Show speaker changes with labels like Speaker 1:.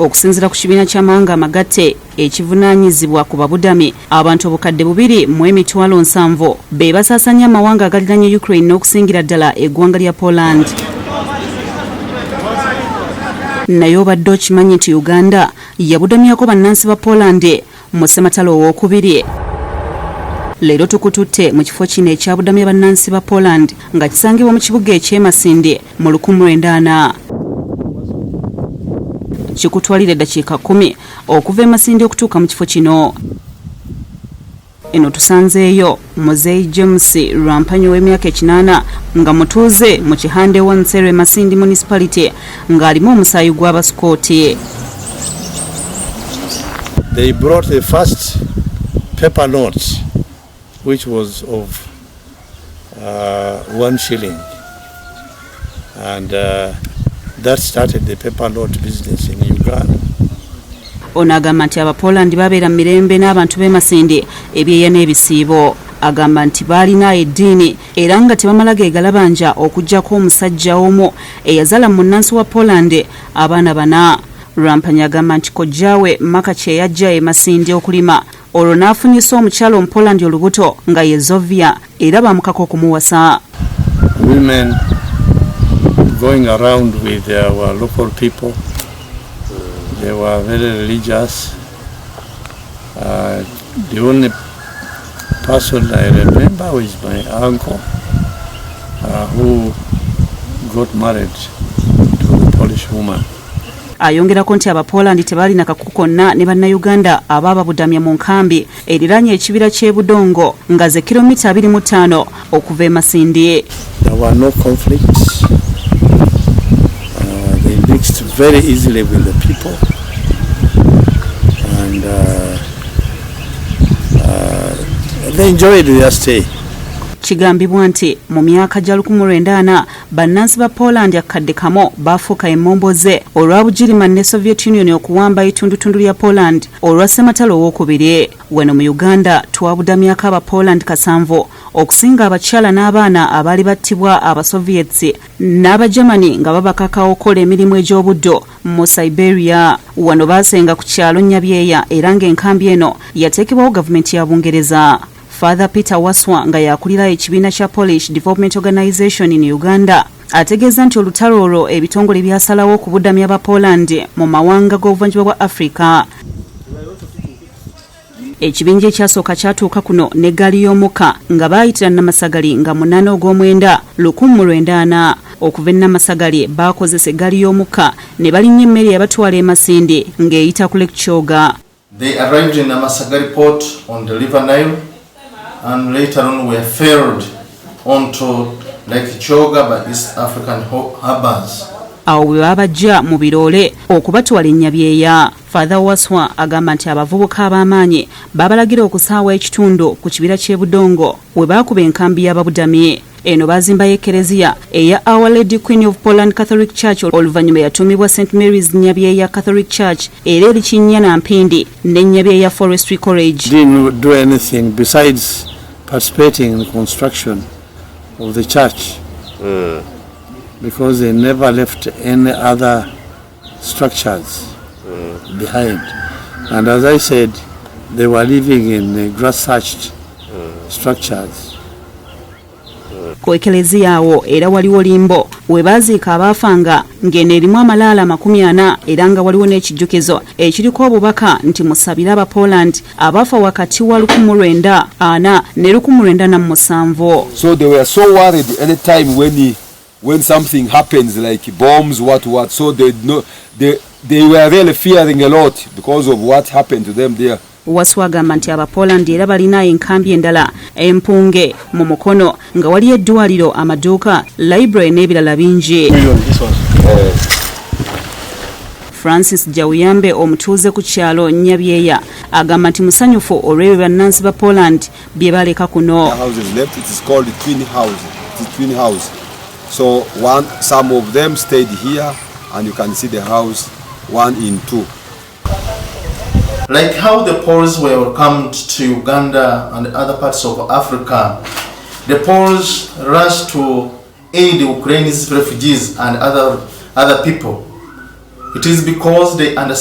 Speaker 1: okusinziira ku kibiina ky'amawanga amagatte ekivunaanyizibwa ku babudami abantu obukadde bubiri mw'emitwalo nsanvu be basaasanya amawanga agaliranye Ukraine n'okusingira ddala eggwanga lya Poland. Naye obadde okimanyi nti Uganda yabudamyako bannansi ba Poland mu ssematalo owookubiri. Leero tukututte mu kifo kino ekyabudamya bannansi ba Poland nga kisangibwa mu kibuga eky'emasinde mu 1940. Kikutwalira eddakiika 10 okuva emasinde okutuuka mu kifo kino. Eno tusanzeeyo Muzeeyi James Lwampanyi w'emyaka 8 nga mutuuze mu kihande Wansere Masindi Municipality ng'alimu omusaayi gw'abasikooti.
Speaker 2: They brought the first paper note which was of 1 shilling, and that started the paper note business in Uganda.
Speaker 1: Ono agamba nti Abapoland babeera mu mirembe n'abantu b'emasinde ebyeya n'ebisiibo. Agamba nti baalina eddiini era nga tebamala geegalabanja okuggyako omusajja omu eyazaala munnansi wa Poland abaana 4. Lwampanyi agamba nti kojjaawe maka kye yajja emasinde okulima olwo n'afunyisa omukyalo Omupoland olubuto nga ye Zovia era baamukako okumuwasa.
Speaker 2: Women going around with our local people. They were very religious. The only person I remember was my uncle who got married to a Polish woman.
Speaker 1: Ayongerako nti Abapoland tebalina kakuku konna ne bannayuganda abaababudamya mu nkambi eriranye ekibira ky'ebudongo nga ze kilomita 25 okuva emasinde.
Speaker 2: There were no conflicts. They mixed very easily with the people, and they enjoyed their stay.
Speaker 1: Kigambibwa nti mu myaka gya 1940 bannansi ba Poland akadde kamo baafuuka emmomboze olwa Bugirimaani ne Soviet Union okuwamba etundutundu lya Poland olwa ssematalo owookubiri. Wano mu Uganda twabudamyako Abapoland 7 okusinga abakyala n'abaana abaali battibwa Abasoviets n'Abagermany nga babakakawo okukola emirimu egy'obuddo mu Siberia. Wano baasenga ku kyalo Nyabyeya era ng'enkambi eno yateekebwawo gavumenti ya Bungereza. Father Peter Waswa nga yakulira ekibiina kya Polish Development Organization in Uganda ategeeza nti olutalo olwo ebitongole byasalawo okubudamya aba Poland mu mawanga g'obuvanjuba bwa Africa. Ekibinja ekyasooka kyatuuka kuno n'eggaali y'omukka nga baayitira Namasagali nga 8 ogw'omwenda 1940. Okuva e Namasagali baakozesa eggaali y'omukka ne balinnya emmere yabatwala emasinde ng'eyita ku Lake Kyoga.
Speaker 3: They arrived in Namasagali port on the River Nile, and later on were ferried onto Lake Kyoga by East African harbors.
Speaker 1: Awo bwe babajja mu biroole okubatwala e Nyabyeya. Father Waswa agamba nti abavubuka ab'amaanyi babalagira okusaawa ekitundu ku kibira ky'ebudongo we baakuba enkambi y'ababudami. Eno baazimbayo ekereziya eya Our Lady Queen of Poland Catholic Church oluvannyuma yatuumibwa St Mary's Nyabyeya Catholic Church era eri Kinnya Mpindi ne Nyabyeya Forestry College.
Speaker 2: Didn't do anything besides participating in the construction of the church because they never left any other structures behind. And as I said, they were living in grass-thatched structures.
Speaker 1: Ku ekereziya awo era waliwo limbo we baaziika abaafanga ng'eno erimu amalaala 40 era nga waliwo n'ekijjukizo ekiriko obubaka nti musabire aba Poland abaafa wakati wa 1940 ne 1947.
Speaker 4: So they were so worried any time when something happens like bombs, what. So they were really fearing a lot because of what happened to them there.
Speaker 1: Waswa agamba nti Abapoland era balina enkambi endala empunge mu mukono nga wali eddwaliro, amaduuka, library n'ebirala bingi. Francis Jawuyambe omutuuze ku kyalo Nyabyeya agamba nti musanyufu olw'ebyo bannansi ba Poland bye baleka kuno.
Speaker 4: So some of them stayed here and you can see the house 1 in 2.
Speaker 3: Like how the Poles were welcomed to Uganda and other parts of Africa, the Poles rushed to aid Ukraine's refugees and other people. It is because they understand